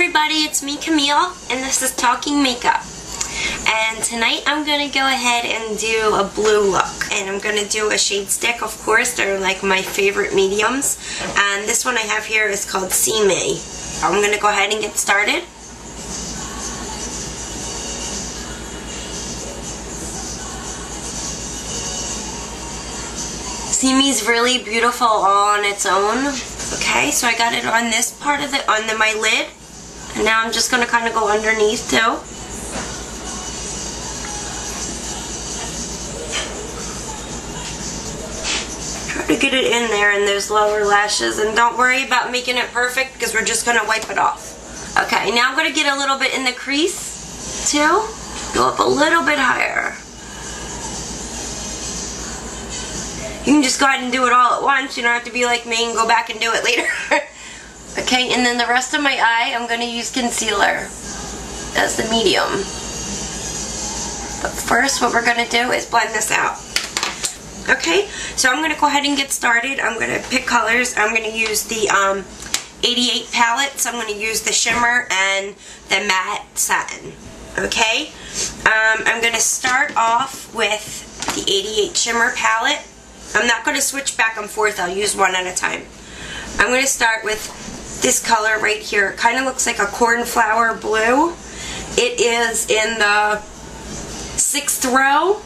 everybody, it's me, Camille, and this is Talking Makeup. And tonight I'm going to go ahead and do a blue look. And I'm going to do a shade stick, of course. They're like my favorite mediums. And this one I have here is called See Me. I'm going to go ahead and get started. See Me is really beautiful all on its own. Okay, so I got it on this part of my lid. And now I'm just going to kind of go underneath too. Try to get it in there in those lower lashes, and don't worry about making it perfect because we're just going to wipe it off. Okay, now I'm going to get a little bit in the crease too. Go up a little bit higher. You can just go ahead and do it all at once. You don't have to be like me and go back and do it later. Okay, and then the rest of my eye, I'm going to use concealer as the medium. But first, what we're going to do is blend this out. Okay, so I'm going to go ahead and get started. I'm going to pick colors. I'm going to use the 88 palette. So I'm going to use the Shimmer and the matte Satin. Okay, I'm going to start off with the 88 Shimmer palette. I'm not going to switch back and forth. I'll use one at a time. I'm going to start with this color right here. It kind of looks like a cornflower blue. It is in the 6th row,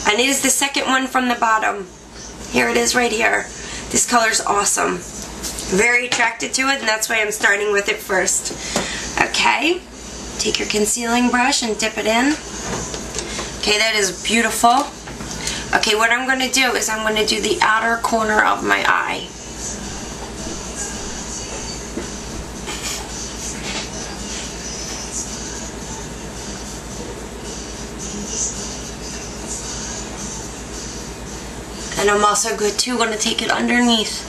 and it is the second one from the bottom. Here it is right here. This color's awesome. Very attracted to it, and that's why I'm starting with it first. Okay, take your concealing brush and dip it in. Okay, that is beautiful. Okay, what I'm going to do is I'm going to do the outer corner of my eye. And I'm also going to take it underneath.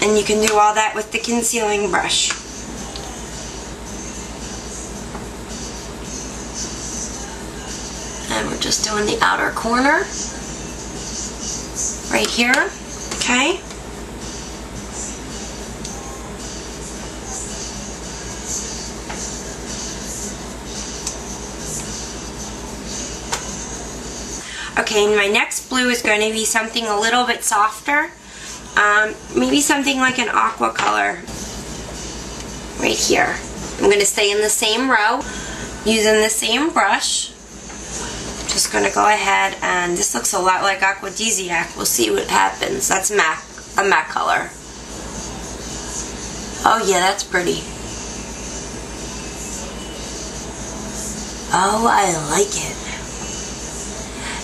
And you can do all that with the concealing brush. And we're just doing the outer corner. Right here. Okay. Okay, and my next blue is going to be something a little bit softer. Maybe something like an aqua color. Right here. I'm going to stay in the same row, using the same brush. Just going to go ahead, and this looks a lot like Aqua. We'll see what happens. That's a matte color. Oh yeah, that's pretty. Oh, I like it.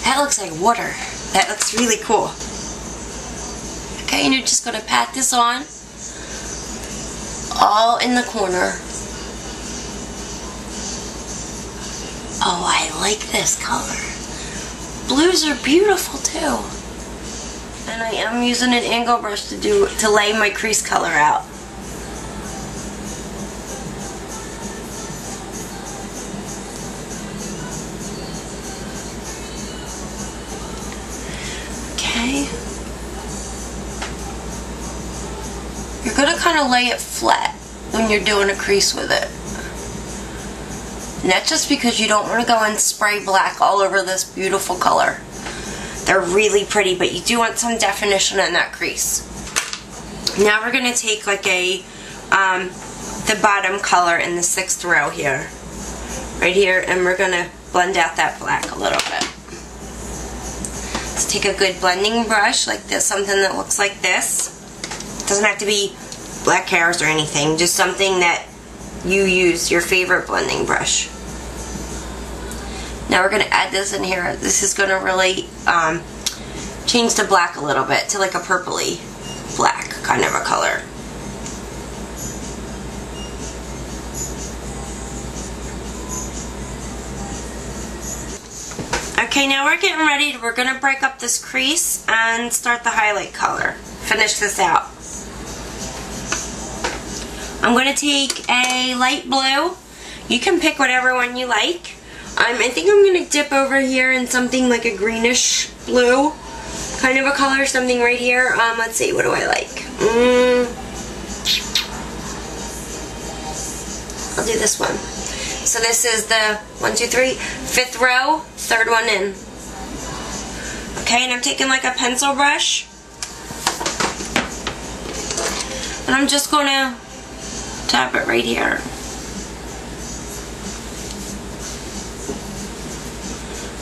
That looks like water. That looks really cool. Okay, and you're just going to pat this on all in the corner. Oh, I like this color. Blues are beautiful too. And I am using an angle brush to lay my crease color out. Okay. You're going to kind of lay it flat when you're doing a crease with it. And that's just because you don't want to go and spray black all over this beautiful color. They're really pretty, but you do want some definition in that crease. Now we're going to take like the bottom color in the 6th row here. Right here, and we're going to blend out that black a little bit. Let's take a good blending brush like this, something that looks like this. It doesn't have to be black hairs or anything, just something that you use, your favorite blending brush. Now we're going to add this in here. This is going to really change the black a little bit to like a purpley black kind of a color. Okay, now we're getting ready. We're going to break up this crease and start the highlight color. Finish this out. I'm going to take a light blue. You can pick whatever one you like. I think I'm going to dip over here in something like a greenish blue kind of a color, something right here. Let's see, what do I like? I'll do this one. So this is the 1, 2, 3, 5th row, 3rd one in. Okay, and I'm taking like a pencil brush. And I'm just going to tap it right here.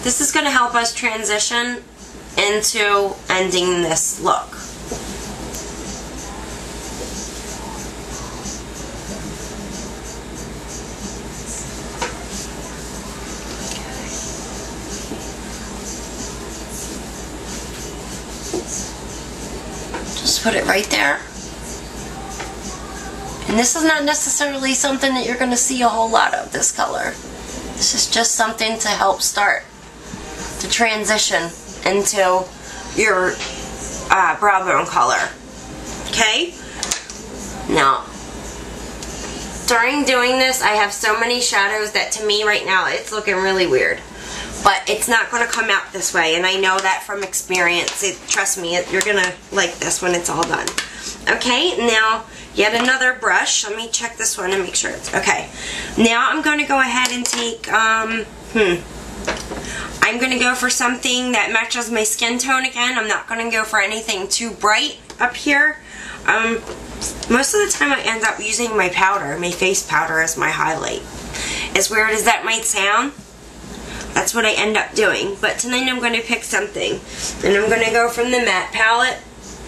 This is going to help us transition into ending this look. Just put it right there. And this is not necessarily something that you're going to see a whole lot of, this color. This is just something to help start the transition into your brow bone color. Okay? Now, during doing this, I have so many shadows that to me right now, it's looking really weird. But it's not going to come out this way, and I know that from experience. Trust me, you're going to like this when it's all done. Okay, now, yet another brush. Let me check this one and make sure it's okay. Now I'm going to go ahead and take, I'm going to go for something that matches my skin tone again. I'm not going to go for anything too bright up here. Most of the time I end up using my powder, my face powder, as my highlight. As weird as that might sound, that's what I end up doing. But tonight I'm going to pick something. And I'm going to go from the matte palette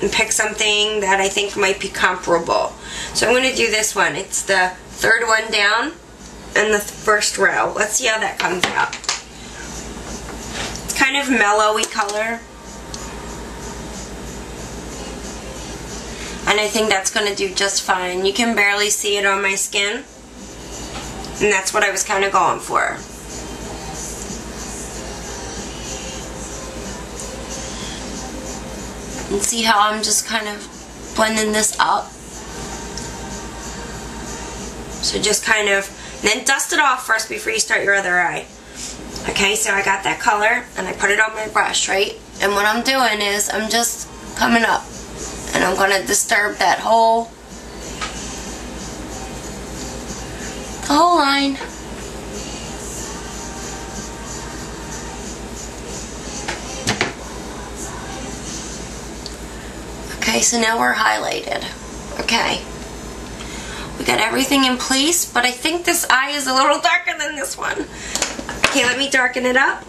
and pick something that I think might be comparable. So I'm going to do this one. It's the 3rd one down and the 1st row. Let's see how that comes out. It's kind of mellowy color. And I think that's going to do just fine. You can barely see it on my skin. And that's what I was kind of going for. And see how I'm just kind of blending this up. So just kind of, then dust it off first before you start your other eye. Okay, so I got that color and I put it on my brush, right? And what I'm doing is I'm just coming up and I'm going to disturb that whole line. Okay, so now we're highlighted. Okay. We got everything in place, but I think this eye is a little darker than this one. Okay, let me darken it up.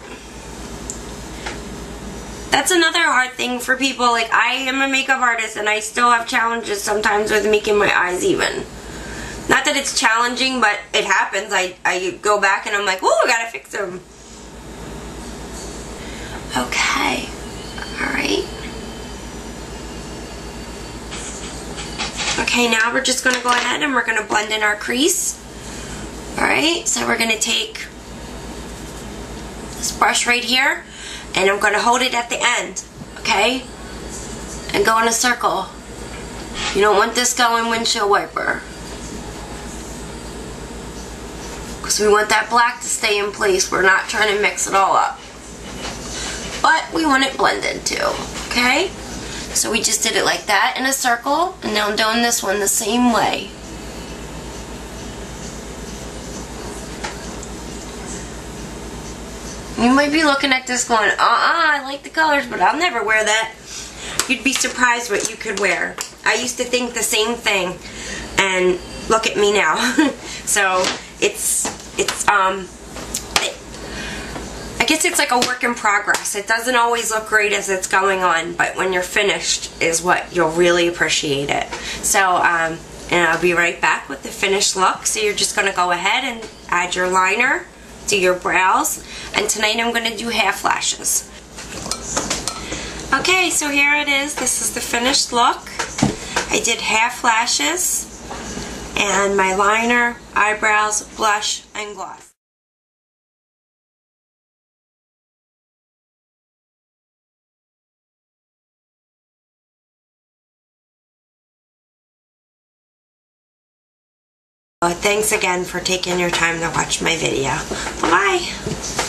That's another hard thing for people. Like, I am a makeup artist and I still have challenges sometimes with making my eyes even. Not that it's challenging, but it happens. I go back and I'm like, oh, I gotta fix them. Okay. Alright. Okay, now we're just going to go ahead and we're going to blend in our crease. Alright, so we're going to take this brush right here and I'm going to hold it at the end, okay? And go in a circle. You don't want this going windshield wiper. Because we want that black to stay in place. We're not trying to mix it all up. But we want it blended too, okay? So we just did it like that in a circle, and now I'm doing this one the same way. You might be looking at this going, I like the colors, but I'll never wear that. You'd be surprised what you could wear. I used to think the same thing, and look at me now. So I guess it's like a work in progress. It doesn't always look great as it's going on, but when you're finished is what you'll really appreciate it. So, and I'll be right back with the finished look. So you're just going to go ahead and add your liner to your brows. And tonight I'm going to do half lashes. Okay, so here it is. This is the finished look. I did half lashes and my liner, eyebrows, blush, and gloss. Thanks again for taking your time to watch my video. Bye-bye.